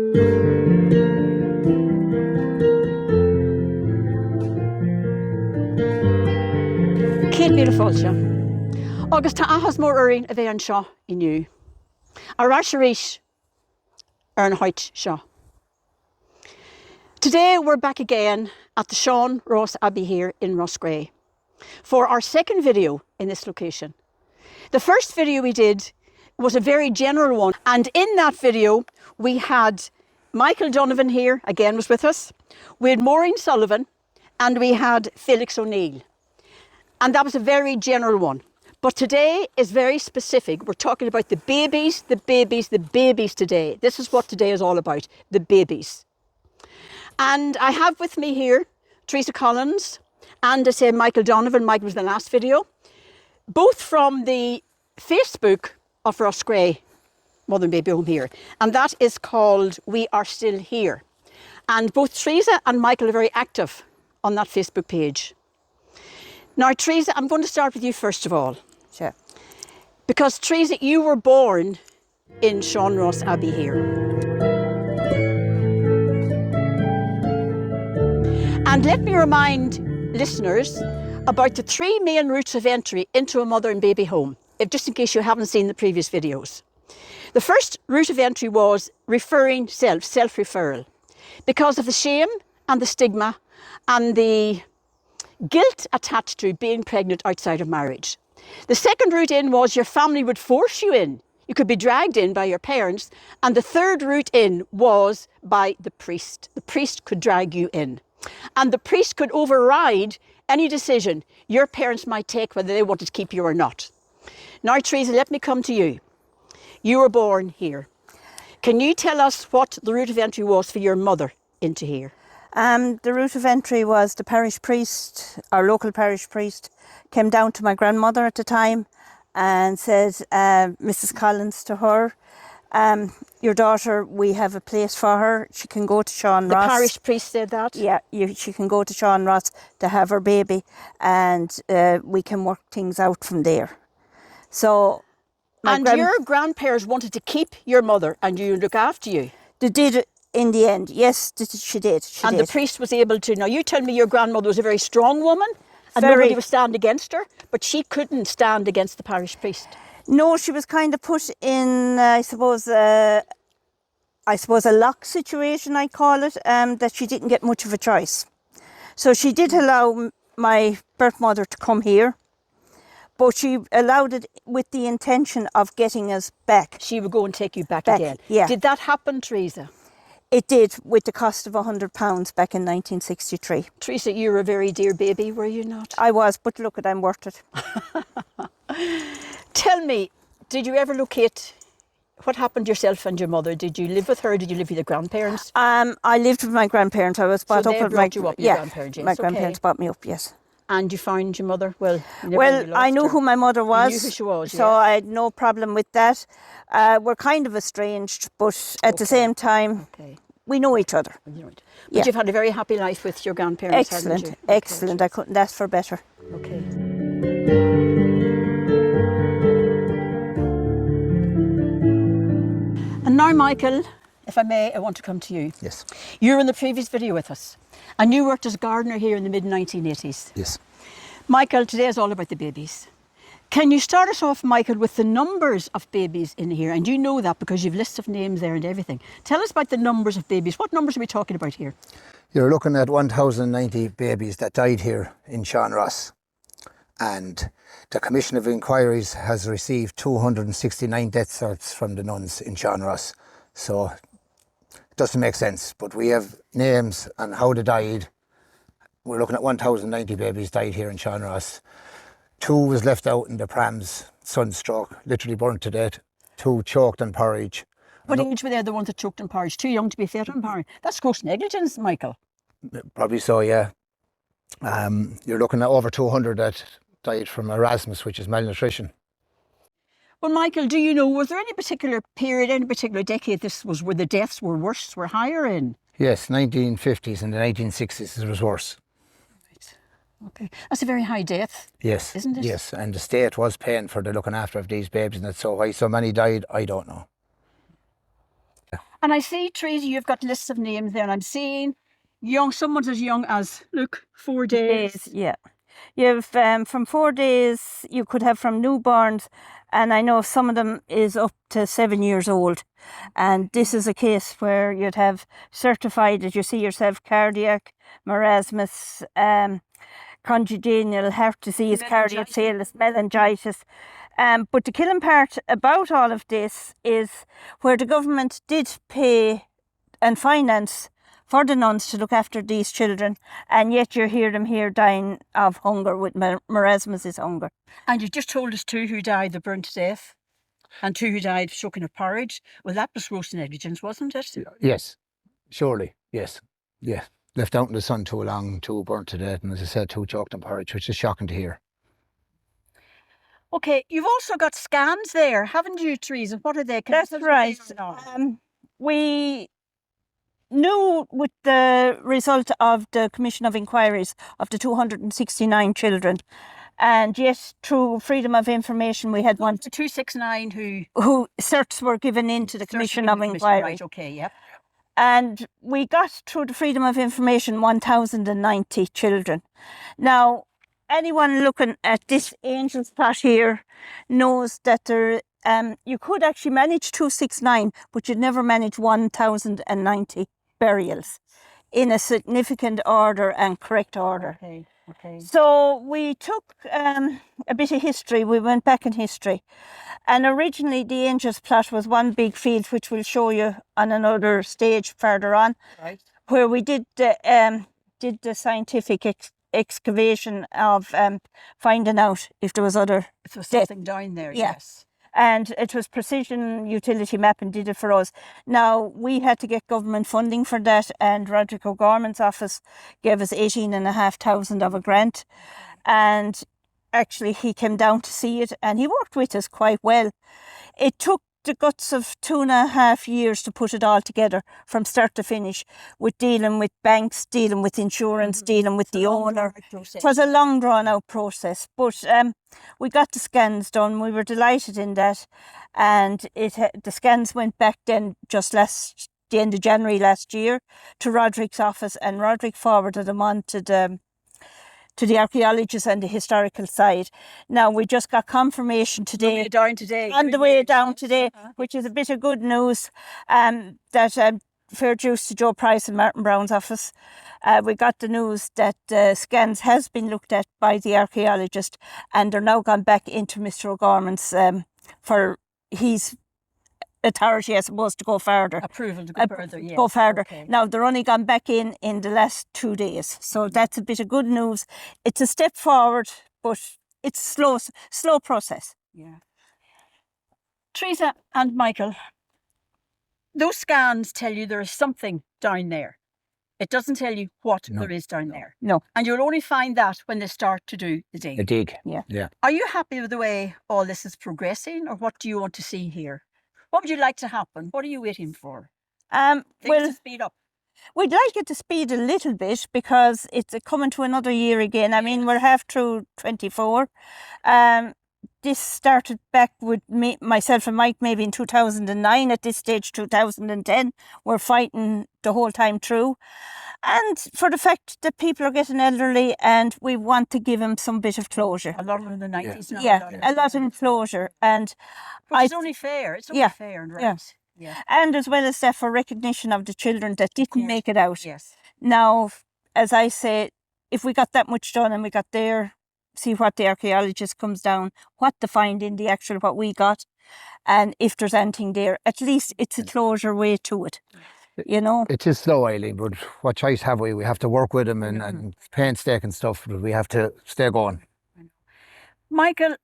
Céad míle fáilte. Agus tá ahas mór uirinn a bheith an seo inniu. Ará sé rís ar an háit seo. Today we're back again at the Sean Ross Abbey here in Roscrea for our second video in this location. The first video we did was a very general one, and in that video we had Michael Donovan here, again was with us, we had Maureen Sullivan, and we had Felix O'Neill. And that was a very general one. But today is very specific. We're talking about the babies, the babies, the babies today. This is what today is all about, the babies. And I have with me here Teresa Collins and I say Michael Donovan. Michael was in the last video. Both from the Facebook of Roscrea Mother and Baby Home here. And that is called We Are Still Here. And both Teresa and Michael are very active on that Facebook page. Now, Teresa, I'm going to start with you first of all. Sure. Because, Teresa, you were born in Sean Ross Abbey here. And let me remind listeners about the three main routes of entry into a mother and baby home, just in case you haven't seen the previous videos. The first route of entry was referring self-referral, because of the shame and the stigma and the guilt attached to being pregnant outside of marriage. The second route in was your family would force you in. You could be dragged in by your parents. And the third route in was by the priest. The priest could drag you in. And the priest could override any decision your parents might take whether they wanted to keep you or not. Now, Teresa, let me come to you. You were born here. Can you tell us what the route of entry was for your mother into here? The route of entry was the parish priest, our local parish priest, came down to my grandmother at the time and said, Mrs. Collins to her, your daughter, we have a place for her. She can go to Sean Ross. The parish priest said that? Yeah, she can go to Sean Ross to have her baby, and we can work things out from there. So, your grandparents wanted to keep your mother and you look after you? They did in the end, yes, she did. The priest was able to. Now, you tell me your grandmother was a very strong woman and nobody would stand against her, but she couldn't stand against the parish priest. No, she was kind of put in, I suppose a lock situation, I call it, that she didn't get much of a choice. So she did allow my birth mother to come here, but she allowed it with the intention of getting us back. She would go and take you back again. Yeah. Did that happen, Teresa? It did, with the cost of £100 back in 1963. Teresa, you were a very dear baby, were you not? I was, but look, I'm worth it. Tell me, did you ever locate what happened to yourself and your mother? Did you live with her? Did you live with your grandparents? I lived with my grandparents. I was brought up with my grandparents. Yes, my grandparents brought me up, yes. And you found your mother? Well, I knew who my mother was. You knew who she was, so I had no problem with that. We're kind of estranged, but at the same time, we know each other. But you've had a very happy life with your grandparents, haven't you? Excellent. I couldn't ask for better. Okay. And now, Michael, if I may, I want to come to you. Yes. You were in the previous video with us, and you worked as a gardener here in the mid-1980s. Yes. Michael, today is all about the babies. Can you start us off, Michael, with the numbers of babies in here? And you know that because you've lists of names there and everything. Tell us about the numbers of babies. What numbers are we talking about here? You're looking at 1,090 babies that died here in Sean Ross. And the Commission of Inquiries has received 269 death certs from the nuns in Sean Ross. So it doesn't make sense, but we have names and how they died. We're looking at 1,090 babies died here in Sean Ross. 2 was left out in the prams, sunstroke, literally burnt to death. 2 choked on porridge. What age were they, the ones that choked on porridge? Too young to be fed on porridge. That's gross negligence, Michael. Probably so, yeah. You're looking at over 200 that died from Erasmus, which is malnutrition. Well, Michael, do you know, was there any particular period, any particular decade this was where the deaths were worse, were higher in? Yes, 1950s and the 1960s it was worse. Right. Okay. That's a very high death. Yes. Isn't it? Yes, and the state was paying for the looking after of these babies, and that's so why so many died, I don't know. And I see, Teresa, you've got lists of names there, and I'm seeing someone's as young as, look, 4 days. Yeah. You've from 4 days, you could have from newborns, and I know some of them is up to 7 years old. And this is a case where you'd have certified that you see yourself cardiac, marasmus, congenital heart disease, cardiac failure, meningitis. But the killing part about all of this is where the government did pay and finance for the nuns to look after these children, and yet you hear them here dying of hunger with marasmus is hunger. And you just told us 2 who died, they burned to death, and 2 who died choking of porridge. Well, that was gross negligence, wasn't it? Yes, surely, yes. Yeah. Left out in the sun too long, 2 burnt to death, and as I said, 2 choked on porridge, which is shocking to hear. Okay, you've also got scans there, haven't you, Teresa? What are they? That's right. We knew with the result of the Commission of Inquiries of the 269 children, and yet through freedom of information we had one... The 269 who certs were given into the Commission of Inquiry. Right, okay, yep. And we got through the freedom of information 1,090 children. Now, anyone looking at this angel's plot here knows that there you could actually manage 269, but you'd never manage 1,090 burials in a significant order and correct order. Okay, okay. So we took a bit of history, we went back in history. And originally the Angels plot was one big field, which we'll show you on another stage further on, Right. where we did the scientific excavation of finding out if there was other... If there was something down there, Yeah. yes. And it was precision utility mapping did it for us. Now, we had to get government funding for that, and Roderick O'Gorman's office gave us 18,500 of a grant. And actually, he came down to see it, and he worked with us quite well. It took the guts of 2.5 years to put it all together from start to finish, with dealing with banks, dealing with insurance, dealing with the owner. It was a long drawn out process, but we got the scans done. We were delighted in that, and the scans went back then just the end of January last year to Roderick's office, and Roderick forwarded them on to the archaeologists and the historical side. Now, we just got confirmation today. On the way down today, which is a bit of good news, that fair dues to Joe Price and Martin Brown's office. We got the news that scans has been looked at by the archaeologist, and they're now gone back into Mr. O'Gorman's for his authority, I suppose, to go further. Approval to go further, yes. Go further. Okay. Now, they're only gone back in the last 2 days. So that's a bit of good news. It's a step forward, but it's a slow process. Yeah. Teresa and Michael, those scans tell you there is something down there. It doesn't tell you what there is down there. No. And you'll only find that when they start to do the dig. A dig. Yeah. Are you happy with the way all this is progressing, or what do you want to see here? What would you like to happen? What are you waiting for? Things to speed up. We'd like it to speed a little bit because it's coming to another year again. I mean, we're half through 24. This started back with myself and Mike maybe in 2009. At this stage, 2010. We're fighting the whole time through. And for the fact that people are getting elderly, and we want to give them some bit of closure. A lot of them in the 90s now. Yeah, a lot of closure. And it's only fair. It's only fair and right. Yeah. And as well as that, for recognition of the children that didn't make it out. Yes. Now, as I say, if we got that much done and we got there, see what the archaeologist comes down, what to find in the actual what we got, and if there's anything there, at least it's a closure way to it. You know, it is slow, Eileen, but what choice have we? We have to work with them and painstaking stuff, but we have to stay going. Michael,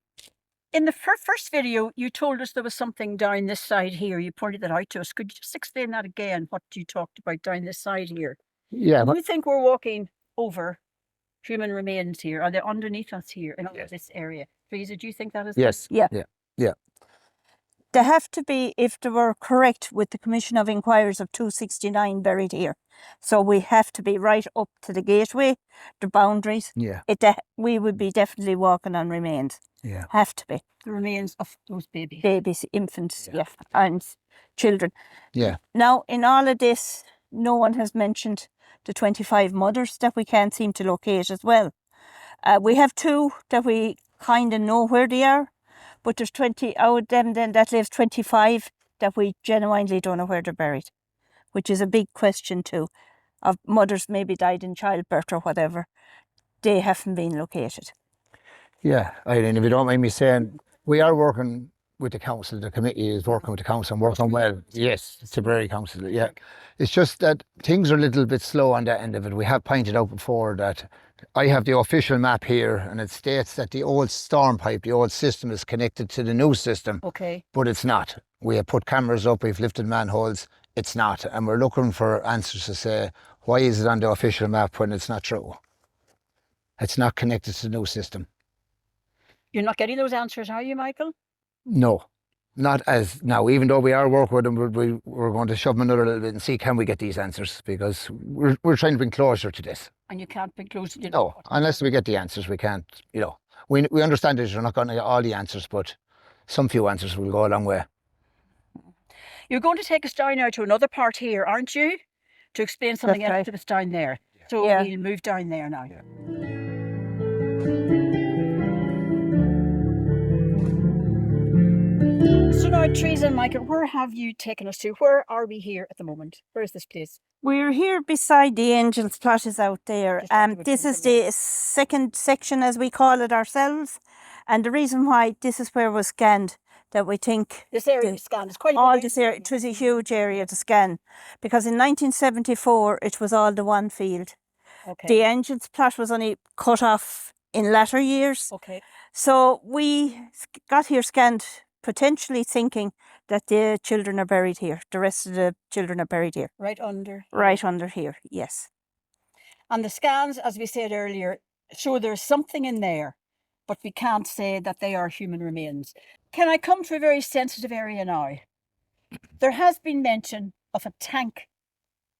in the first video, you told us there was something down this side here. You pointed that out to us. Could you just explain that again, what you talked about down this side here? Yeah. Do you think we're walking over human remains here? Are they underneath us here in this area? Teresa, do you think that is? Yes. Yeah. Yeah. They have to be, if they were correct with the Commission of Inquiries of 269 buried here. So we have to be right up to the gateway, the boundaries. Yeah. We would be definitely walking on remains. Yeah. Have to be. The remains of those babies. Babies, infants, yeah. And children. Yeah. Now, in all of this, no one has mentioned the 25 mothers that we can't seem to locate as well. We have 2 that we kind of know where they are, but there's 20 out of them then that lives 25 that we genuinely don't know where they're buried, which is a big question too. Of mothers maybe died in childbirth or whatever, they haven't been located. Yeah, Eileen, if you don't mind me saying, we are working with the council. The committee is working with the council and working well. Yes, it's Tipperary Council, yeah. It's just that things are a little bit slow on that end of it. We have pointed out before that I have the official map here and it states that the old storm pipe, the old system is connected to the new system. Okay. But it's not. We have put cameras up, we've lifted manholes, it's not. And we're looking for answers to say, why is it on the official map when it's not true? It's not connected to the new system. You're not getting those answers, are you, Michael? No, not as now. Even though we are working with them, we're going to shove them another little bit and see can we get these answers, because we're trying to bring closure to this. And you can't bring close to No, unless we get the answers, we can't. You know, we understand that you're not going to get all the answers, but some few answers will go a long way. You're going to take us down now to another part here, aren't you? To explain something That's else right. to us down there. So Yeah. we'll move down there now. Yeah. So now, Teresa and Michael, where have you taken us to? Where are we here at the moment? Where is this place? We're here beside the Angels Plot is out there. Just after we This come is from there. the second section, as we call it ourselves. And the reason why this is where was scanned, that we think This area the- is scanned. It's quite a all big this area. area, it was a huge area to scan, because in 1974 it was all the one field. Okay. The Angels Plot was only cut off in latter years. Okay. So we got here scanned, potentially thinking that the children are buried here. The rest of the children are buried here. Right under. Right under here, yes. And the scans, as we said earlier, show there's something in there, but we can't say that they are human remains. Can I come to a very sensitive area now? There has been mention of a tank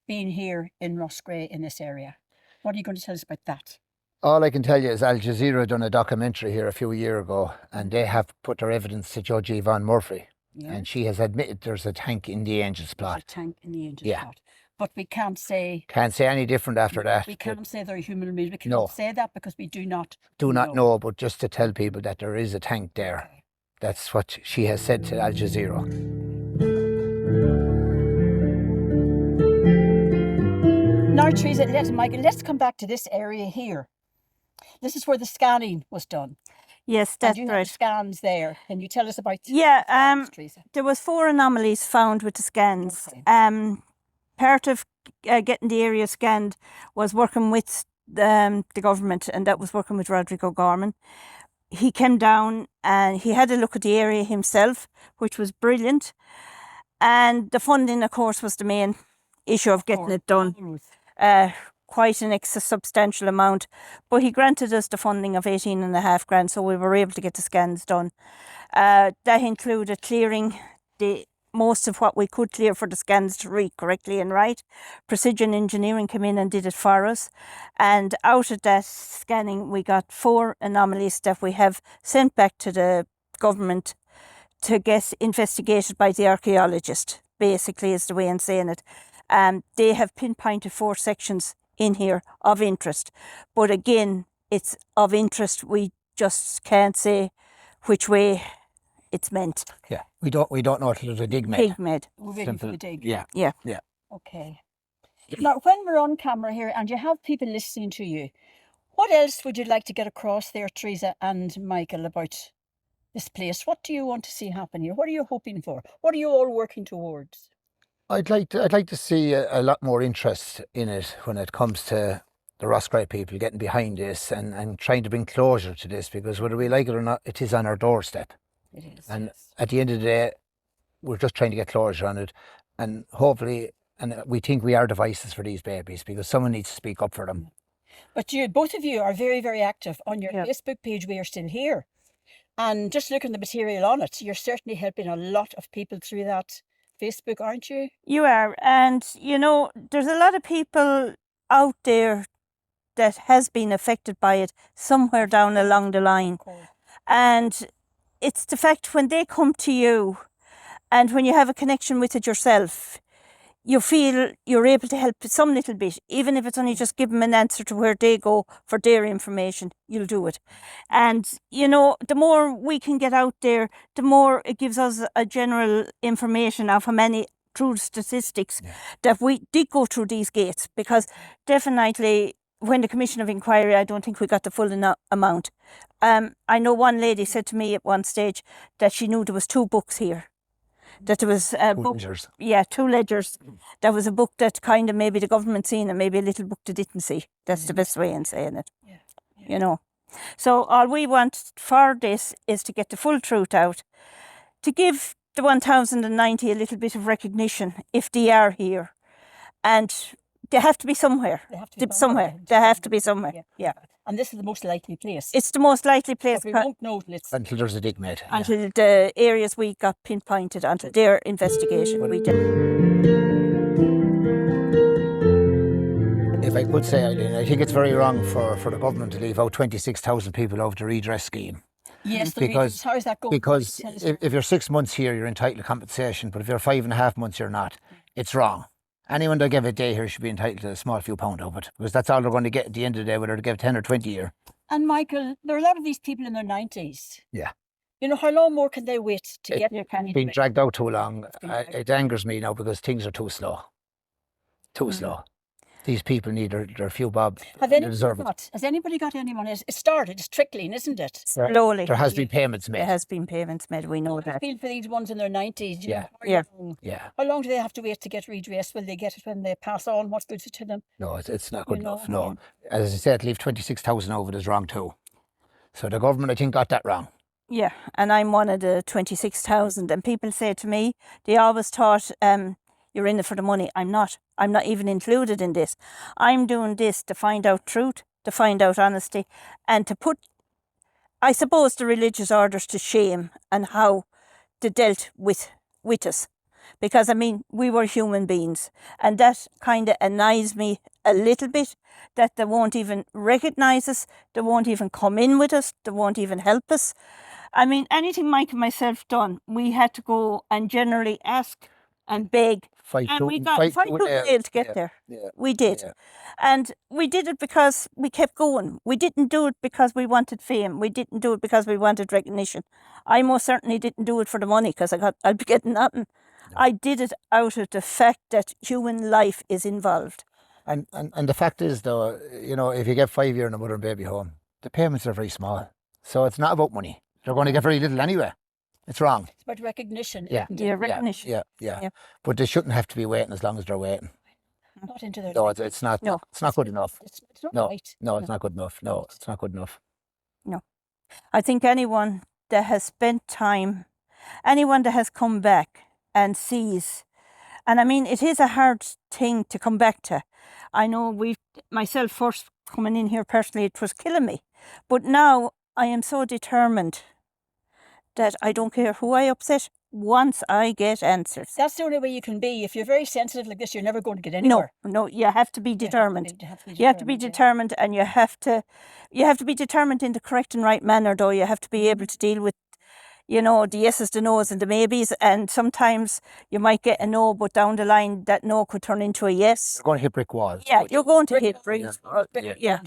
being here in Roscrea in this area. What are you going to tell us about that? All I can tell you is Al Jazeera done a documentary here a few years ago, and they have put their evidence to Judge Yvonne Murphy, Yeah. and she has admitted there's a tank in the Angels There's a Plot. tank in the Angels Yeah. Plot. But we can't say. Can't say any different after that. We can't say they're human remains. We No. cannot say that because we do not. Do not know, but just to tell people that there is a tank there. Okay. That's what she has said to Al Jazeera. Now, Teresa, Michael, let's come back to this area here. This is where the scanning was done. Yes, that's and you have right. the scans there. Can you tell us about Yeah, the scans, Teresa? there was 4 anomalies found with the scans. Okay. Part of getting the area scanned was working with the government, and that was working with Rodrigo Gorman. He came down and he had a look at the area himself, which was brilliant. And the funding, of course, was the main issue of getting it done. Quite an substantial amount, but he granted us the funding of 18.5 grand, so we were able to get the scans done. That included clearing most of what we could clear for the scans to read correctly and right. Precision Engineering came in and did it for us, and out of that scanning we got 4 anomalies that we have sent back to the government to get investigated by the archaeologist, basically is the way I'm saying it. They have pinpointed 4 sections in here of interest, but again, it's of interest. We just can't say which way it's meant. Yeah, we don't know till there's a dig made. Pig made. We're waiting for the dig. Yeah. Yeah. Yeah. Okay. Now, when we're on camera here and you have people listening to you, what else would you like to get across there, Teresa and Michael, about this place? What do you want to see happen here? What are you hoping for? What are you all working towards? I'd like to see a lot more interest in it when it comes to the Roscrea people getting behind this and trying to bring closure to this, because whether we like it or not, it is on our doorstep. It is. And yes. at the end of the day, we're just trying to get closure on it, and hopefully, and we think we are the voices for these babies, because someone needs to speak up for them. But both of you are very, very active on your Yeah. Facebook page. We are still here. And just looking at the material on it, you're certainly helping a lot of people through that Facebook, aren't you? You are, and you know, there's a lot of people out there that has been affected by it somewhere down along the line. Of course. And it's the fact when they come to you And when you have a connection with it yourself, you feel you're able to help some little bit, even if it's only just give them an answer to where they go for their information, you'll do it. And, you know, the more we can get out there, the more it gives us a general information of how many, through statistics, that we did go through these gates. Because definitely, when the Commission of Inquiry, I don't think we got the full amount. I know one lady said to me at one stage that she knew there was 2 books here. That there was a book, ledgers. yeah, 2 ledgers. There was a book that kind of maybe the government seen and maybe a little book they didn't see. That's the best way in saying it, you know. So all we want for this is to get the full truth out, to give the 1090 a little bit of recognition if they are here. And they have to be somewhere. They have to be somewhere. They have to be somewhere, yeah. And this is the most likely place. It's the most likely place. But we won't know till it's... Until there's a dig made. Until the areas we got pinpointed, until their investigation we did. If I could say, Eileen, I think it's very wrong for the government to leave out 26,000 people over the redress scheme. Yes, because how is that going? Because if you're 6 months here, you're entitled to compensation, but if you're 5.5 months, you're not. It's wrong. Anyone that gave a day here should be entitled to a small few pound of it, because that's all they're going to get at the end of the day, whether they give 10 or 20 a year. And Michael, there are a lot of these people in their 90s. Yeah. You know, how long more can they wait to get their It's been dragged out too long. It angers me now because things are too slow. Too slow. These people need their few bob. Has anybody got anyone? It started, it's trickling, isn't it? Slowly. There has been payments made. There has been payments made, we know I that. feel for these ones in their 90s. You know, Yeah. How long do they have to wait to get redressed? Will they get it when they pass on? What's good to them? No, it's not good enough. No. As I said, leave 26,000 over it is wrong too. So the government, I think, got that wrong. Yeah, and I'm one of the 26,000, and people say to me, they always thought, you're in it for the money. I'm not. I'm not even included in this. I'm doing this to find out truth, to find out honesty, and to put, I suppose, the religious orders to shame and how they dealt with us. Because, I mean, we were human beings, and that kind of annoys me a little bit, that they won't even recognise us, they won't even come in with us, they won't even help us. I mean, anything Mike and myself done, we had to go and generally ask and beg. And we got fight tooth and nail to get there. Yeah, we did. Yeah. And we did it because we kept going. We didn't do it because we wanted fame. We didn't do it because we wanted recognition. I most certainly didn't do it for the money because I'd be getting nothing. No. I did it out of the fact that human life is involved. And the fact is, though, you know, if you get 5 years in a mother and baby home, the payments are very small. So it's not about money. They're going to get very little anyway. It's wrong. It's about recognition. Yeah, recognition. Yeah. But they shouldn't have to be waiting as long as they're waiting. Not into their... No, it's not. No. It's not good enough. It's not right. No, it's not good enough. No, it's not good enough. No. I think anyone that has spent time, anyone that has come back and sees, and I mean, it is a hard thing to come back to. I know myself first coming in here personally, it was killing me. But now I am so determined that I don't care who I upset once I get answers. That's the only way you can be. If you're very sensitive like this, you're never going to get anywhere. No, you have to be determined. You have to be determined, and you have to be determined in the correct and right manner, though. You have to be able to deal with, you know, the yeses, the no's and the maybes, and sometimes you might get a no, but down the line that no could turn into a yes. You're going to hit brick walls. Yeah, you're going to hit brick walls. Yeah.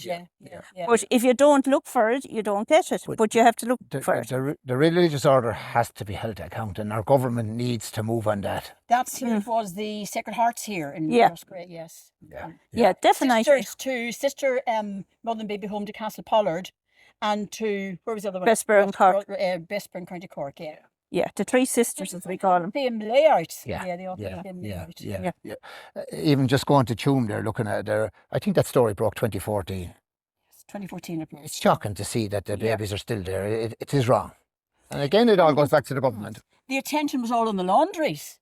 But if you don't look for it, you don't get it. But you have to look for it. The religious order has to be held to account, and our government needs to move on that. That's it was the Sacred Hearts here in Roscrea, yes. Yeah, definitely. Sisters to Sister Mother and Baby Home to Castle Pollard, and to, where was the other one? Bessborough Cork. Bessborough, County Cork, yeah. Yeah, the 3 sisters, as we call them. Same layout. Yeah. Even just going to Tuam there, looking at there, I think that story broke 2014. Yes, 2014 it broke. It's shocking to see that the babies are still there. It is wrong. And again, it all goes back to the government. The attention was all on the laundries.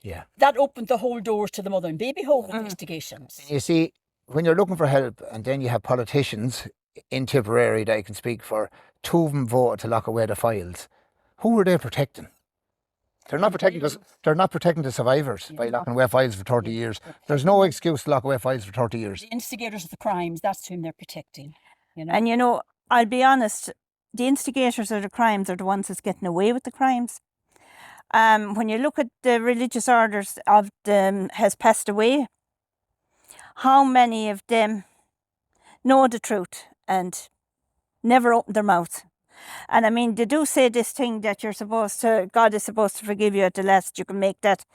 Yeah. That opened the whole doors to the Mother and Baby Home investigations. And you see, when you're looking for help, and then you have politicians in Tipperary that I can speak for, 2 of them voted to lock away the files. Who are they protecting? They're not protecting us. They're not protecting the survivors by locking away files for 30 years. There's no excuse to lock away files for 30 years. The instigators of the crimes, that's whom they're protecting. You know? And you know, I'll be honest, the instigators of the crimes are the ones that's getting away with the crimes. When you look at the religious orders of them has passed away, how many of them know the truth and never open their mouth? And I mean, they do say this thing that God is supposed to forgive you at the last. You can make that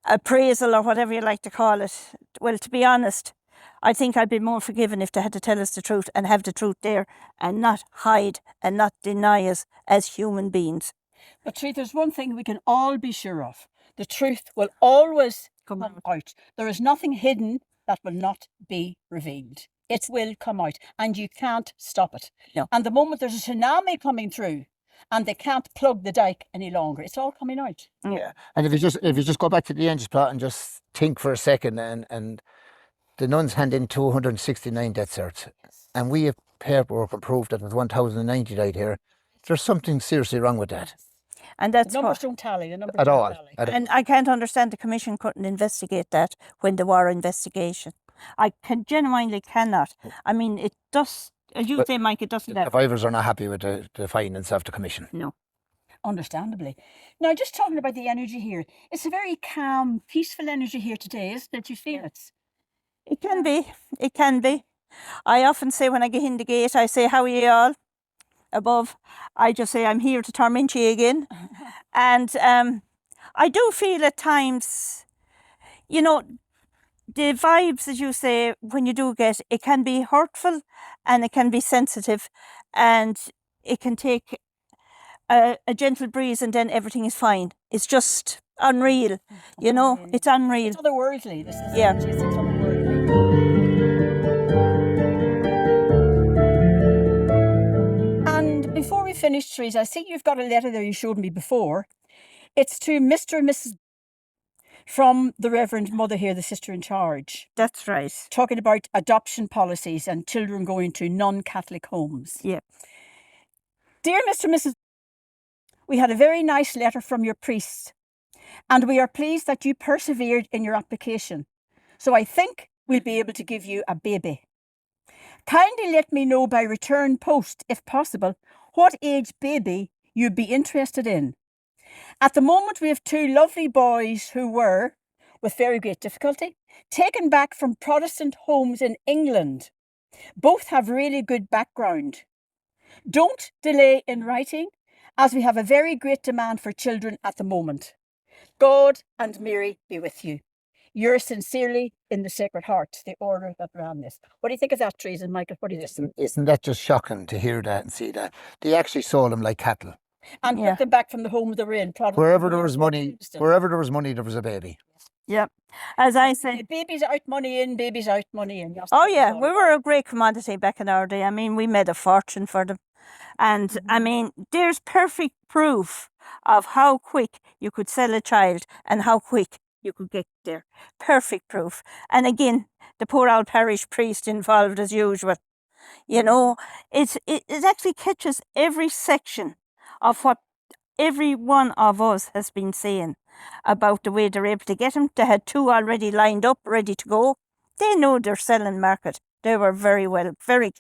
appraisal or whatever you like to call it. Well, to be honest, I think I'd be more forgiven if they had to tell us the truth and have the truth there and not hide and not deny us as human beings. But Tree, there's one thing we can all be sure of. The truth will always come out. There is nothing hidden that will not be revealed. It will come out and you can't stop it. No. And the moment there's a tsunami coming through and they can't plug the dike any longer, it's all coming out. Yeah. And if you just go back to the Angels plot and just think for a second, and the nuns hand in 269 death certs, and we have paperwork and proof that there's 1,090 died here. There's something seriously wrong with that. And that's The numbers what, don't tally. The numbers At don't all. tally. and I can't understand the commission couldn't investigate that when there were investigation. I genuinely cannot. I mean, it does, as you say, Mike, it doesn't The have. survivors are not happy with the findings of the commission. No. Understandably. Now, just talking about the energy here, it's a very calm, peaceful energy here today, isn't it? You feel it? It can be. It can be. I often say when I get in the gate, I say, how are you all? Above, I just say, I'm here to torment you again. And I do feel at times, you know, the vibes, as you say, when you do get, it can be hurtful and it can be sensitive and it can take a gentle breeze and then everything is fine. It's just unreal, you know, it's unreal. It's otherworldly. This is Yeah. energy, it's otherworldly. And before we finish, Theresa, I see you've got a letter there you showed me before. It's to Mr. and Mrs. from the Reverend Mother here, the sister in charge, That's right. talking about adoption policies and children going to non-Catholic homes. Yeah. Dear Mr. and Mrs. We had a very nice letter from your priest, and we are pleased that you persevered in your application. So I think we'll be able to give you a baby. Kindly let me know by return post, if possible, what age baby you'd be interested in. At the moment, we have two lovely boys who were, with very great difficulty, taken back from Protestant homes in England. Both have really good background. Don't delay in writing, as we have a very great demand for children at the moment. God and Mary be with you. Yours sincerely in the Sacred Heart, the order that ran this. What do you think of that, Teresa and Michael? What do you think? Isn't that just shocking to hear that and see that? They actually sold them like cattle. And Yeah. took them back from the homes they were in. Wherever there was money, there was a baby. Yep. As I Say, say, babies out, money in, babies out, money in. oh yeah, we were a great commodity back in our day. I mean, we made a fortune for them. And I mean, there's perfect proof of how quick you could sell a child and how quick you could get there. Perfect proof. And again, the poor old parish priest involved as usual. You know, it actually catches every section of what every one of us has been saying about the way they're able to get them. They had two already lined up, ready to go. They know their selling market. They were very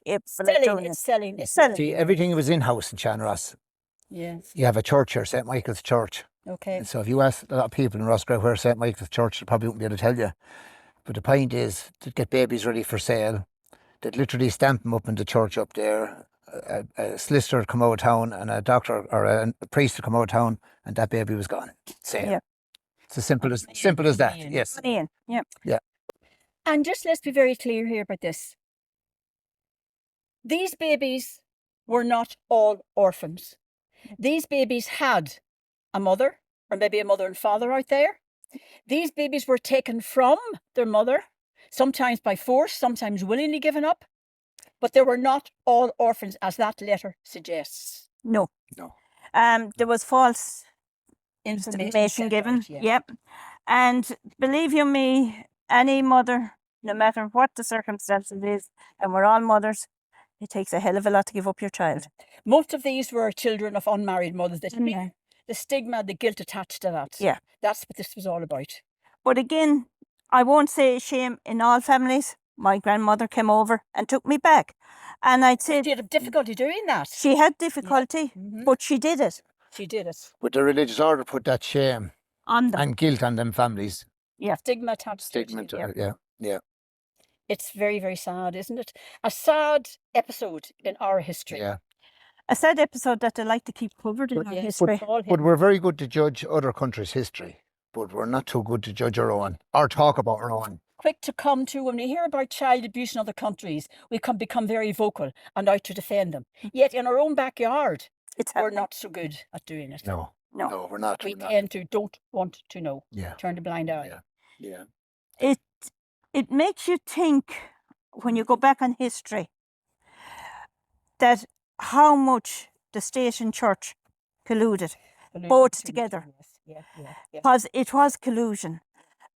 capable at doing it. Selling. See, everything was in-house in Shanross. Yes. You have a church here, St. Michael's Church. Okay. And so if you ask a lot of people in Roscrea where St. Michael's Church, they probably won't be able to tell you. But the point is to get babies ready for sale. They'd literally stamp them up in the church up there. A solicitor would come out of town and a doctor or a priest would come out of town and that baby was gone. Sale. Yeah. It's as simple as that. Yes. Ian, yeah. And just let's be very clear here about this. These babies were not all orphans. These babies had a mother, or maybe a mother and father out there. These babies were taken from their mother, sometimes by force, sometimes willingly given up. But they were not all orphans, as that letter suggests. No. No. There was false Information information given. out, yeah. Yep. And believe you me, any mother, no matter what the circumstances is, and we're all mothers, it takes a hell of a lot to give up your child. Most of these were children of unmarried mothers. Yeah. The stigma, the guilt attached to that. Yeah. That's what this was all about. But again, I won't say shame in all families. My grandmother came over and took me back. And I'd say She had difficulty doing that. she had difficulty, Mhm. but she did it. She did it. But the religious order put that shame On them. and guilt on them families. Stigma attached Stigma to it. to it, yeah. It's very, very sad, isn't it? A sad episode in our history. Yeah. A sad episode that I like to keep covered in our Yes, history. it's all But hidden. we're very good to judge other countries' history, but we're not too good to judge our own or talk about our own. Quick to come to when we hear about child abuse in other countries, we can become very vocal and out to defend them. Yet in our own backyard, It's we're happening. not so good at doing it. No, we're not. We we're not. tend to don't want to know. Yeah. Turn the blind eye. Yeah. It makes you think, when you go back on history, that how much the state and church colluded, both together. Yes. Yeah. Because it was collusion.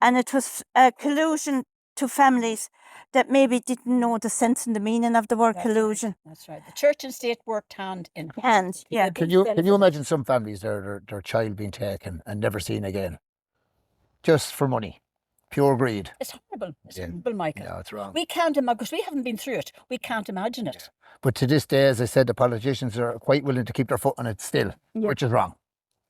And it was collusion to families that maybe didn't know the sense and the meaning of the word collusion. That's right. The church and state worked hand in Hand, yeah. Can you imagine some families, their child being taken and never seen again, just for money, pure greed? It's horrible. It's Yeah. horrible, Michael. Yeah, it's wrong. We can't imagine, because we haven't been through it. We can't imagine it. But to this day, as I said, the politicians are quite willing to keep their foot on it still, which is wrong.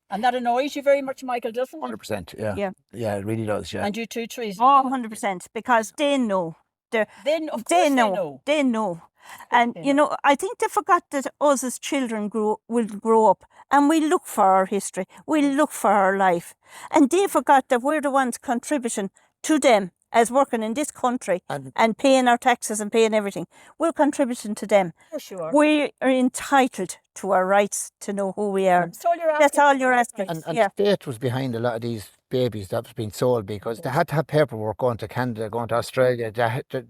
And that annoys you very much, Michael, doesn't it? 100%. Yeah. Yeah. Yeah, it really does. Yeah. And you too, Teresa. Oh, 100%. Because they know. Then, of course, They know. They know. And, you know, I think they forgot that us as children will grow up and we look for our history. We look for our life. And they forgot that we're the ones contributing to them as working in this country and paying our taxes and paying everything. We're contributing to them. For sure. We are entitled to our rights to know who we are. That's all you're asking. That's all you're asking. And the state was behind a lot of these babies that was being sold because they had to have paperwork going to Canada, going to Australia. They had to,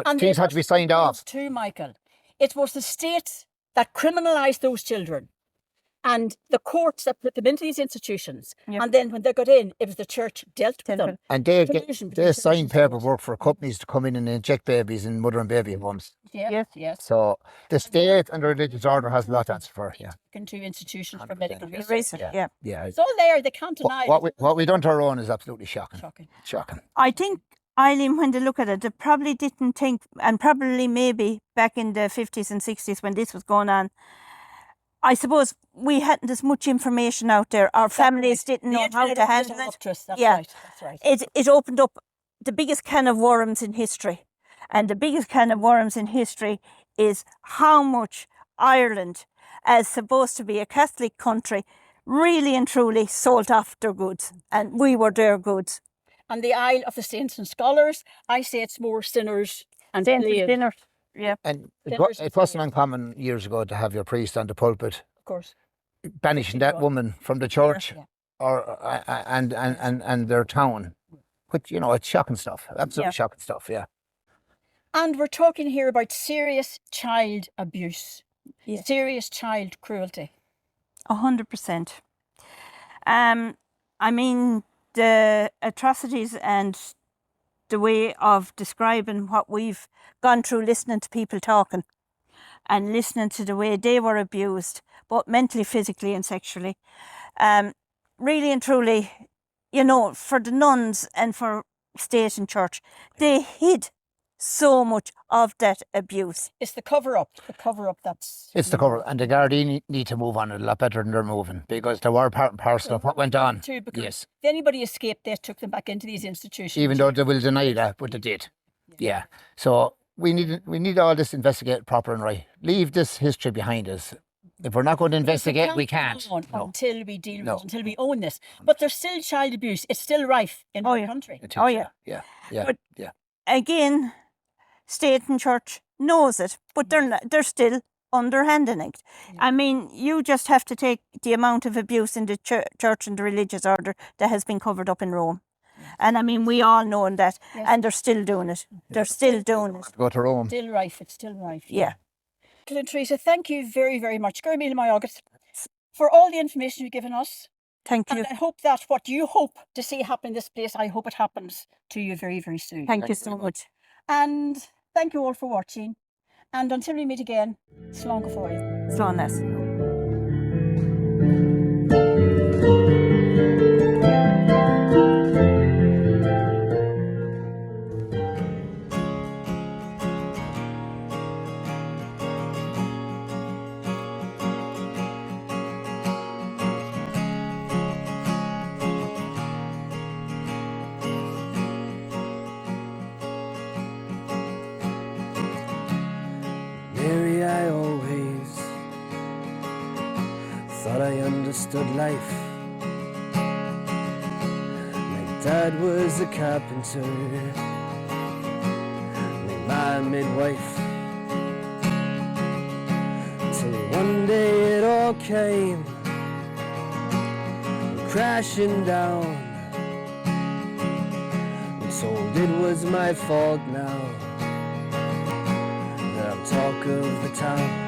And things had to be signed off. Too, Michael. It was the state that criminalised those children, and the courts that put them into these institutions. Yep. And then when they got in, it was the church dealt with them. And Collusion between they church signed and state. paperwork for companies to come in and inject babies in mother and baby homes. Yes. So the state and the religious order has a lot to answer for. Yeah. Into institutions for 100%. medical research. Reason, yeah. Yeah. It's all there. They can't deny it. What we done to our own is absolutely shocking. Shocking. I think, Eileen, when they look at it, they probably didn't think, and probably maybe back in the 50s and 60s when this was going on, I suppose we hadn't as much information out there. Our families didn't know how to handle it. That's right. It opened up the biggest can of worms in history. And the biggest can of worms in history is how much Ireland, as supposed to be a Catholic country, really and truly sold off their goods. And we were their goods. And the Isle of the Saints and Scholars, I say it's more sinners and slaves. Yeah. And it wasn't uncommon years ago to have your priest on the pulpit, Of course. banishing that woman from the church and their town. But, it's shocking stuff. Absolutely shocking stuff, yeah. And we're talking here about serious child abuse, Yeah. serious child cruelty. 100%. I mean, the atrocities and the way of describing what we've gone through, listening to people talking and listening to the way they were abused, both mentally, physically and sexually. Really and truly, for the nuns and for state and church, they hid so much of that abuse. It's the cover-up. That's... It's the cover. And the Gardaí need to move on it a lot better than they're moving because they were part and parcel of what went on. Too, because Yes. if anybody escaped, they took them back into these institutions. Even though they will deny that, but they did. Yeah. So we need all this investigated proper and right. Leave this history behind us. If we're not going to investigate, we can't. Until we deal with it, until we own this. But there's still child abuse. It's still rife in our country. Oh, yeah. Yeah. Again, state and church knows it, but they're still underhanding it. I mean, you just have to take the amount of abuse in the church and the religious order that has been covered up in Rome. And I mean, we all know that, and they're still doing it. They're still doing it. Go to Rome. Still rife. It's still rife. Yeah. Teresa, thank you very, very much. Gurmil my August, for all the information you've given us. Thank you. And I hope that what you hope to see happen in this place, I hope it happens to you very, very soon. Thank you so much. And thank you all for watching. And until we meet again, slán go fóill. Slán understood life. My dad was a carpenter, my midwife. Till one day it all came crashing down. I'm told it was my fault now that I'm talk of the town.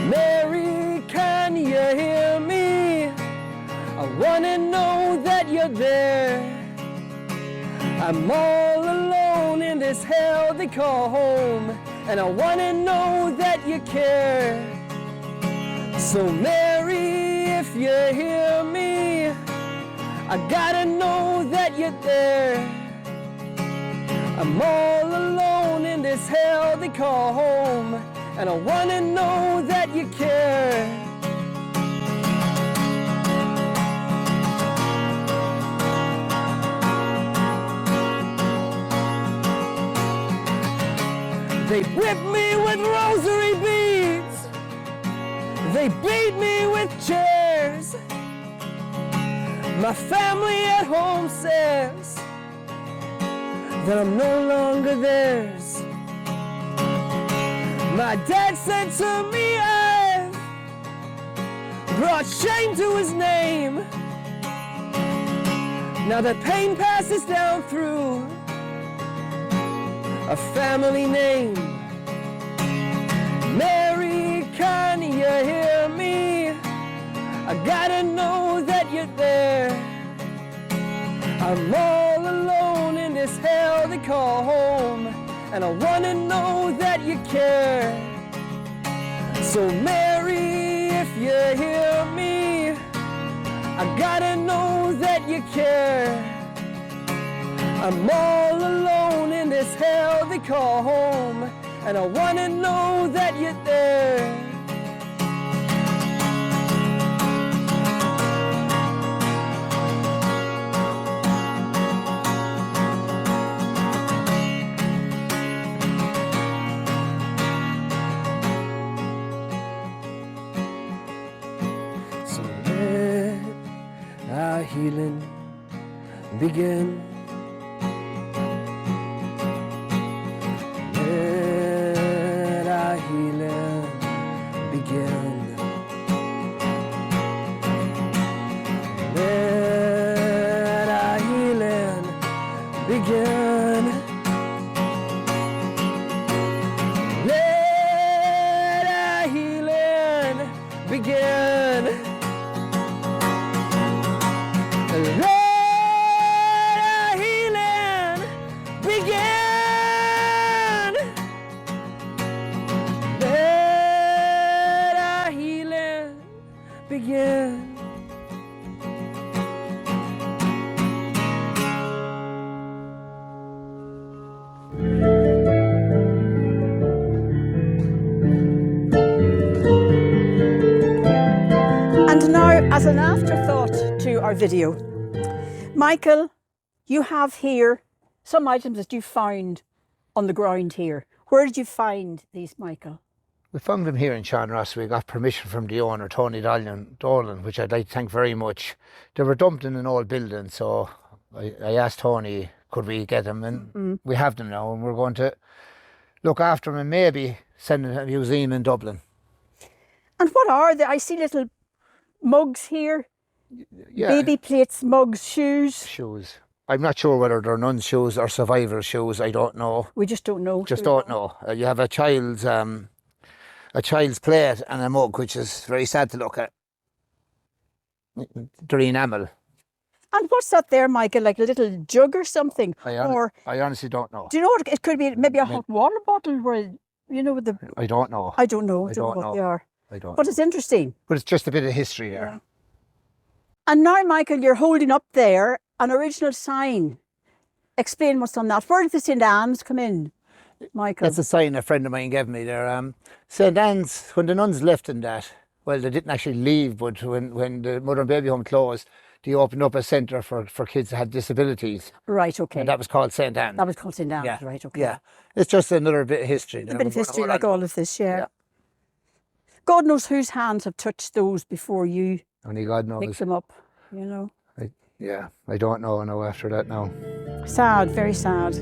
Mary, can you hear me? I wanna know that you're there. I'm all alone in this hell they call home, and I wanna know that you care. So Mary, if you hear me, I gotta know that you're there. I'm all alone in this hell they call home, and I wanna know that you care. They whip me with rosary beads, they beat me with chairs. My family at home says that I'm no longer theirs. My dad said to me, I've brought shame to his name. Now that pain passes down through a family name. Mary, can you hear me? I gotta know that you're there. I'm all alone in this hell they call home, and I wanna know that you care. So Mary, if you hear me, I gotta know that you care. I'm all alone in this hell they call home, and I wanna know that you're there. So let our healing begin. Let our healing begin. Let our healing begin. Let our healing begin. Let our healing begin. Let our healing begin. And now, as an afterthought to our video, Michael, you have here some items that you found on the ground here. Where did you find these, Michael? We found them here in Sean Ross. We got permission from the owner, Tony Dolan, which I'd like to thank very much. They were dumped in an old building, so I asked Tony, could we get them? And we have them now, and we're going to look after them and maybe send them to a museum in Dublin. And what are they? I see little mugs here, Yeah, baby plates, mugs, shoes. shoes. I'm not sure whether they're nuns' shoes or survival shoes. I don't know. We just don't know. Just don't know. You have a child's plate and a mug, which is very sad to look at. They're enamel. And what's that there, Michael? Like a little jug or something? I honestly don't know. Do you know what it could be? Maybe a hot water bottle where, you know, with the... I don't know. I don't know. I don't what know. they are. I don't. But it's interesting. But it's just a bit of history there. Yeah. And now, Michael, you're holding up there an original sign. Explain what's on that. Where did the St. Anne's come in, Michael? That's a sign a friend of mine gave me there. St. Anne's, when the nuns left in that, well, they didn't actually leave, but when the mother and baby home closed, they opened up a centre for kids that had disabilities. Right, okay. And that was called St. Anne. That was called St. Anne's, Yeah. right, okay. Yeah. It's just another bit of history. A bit of history like all of this, yeah. God knows whose hands have touched those before you Only God picked knows. them up, you know. Yeah, I don't know now after that now. Sad, very sad.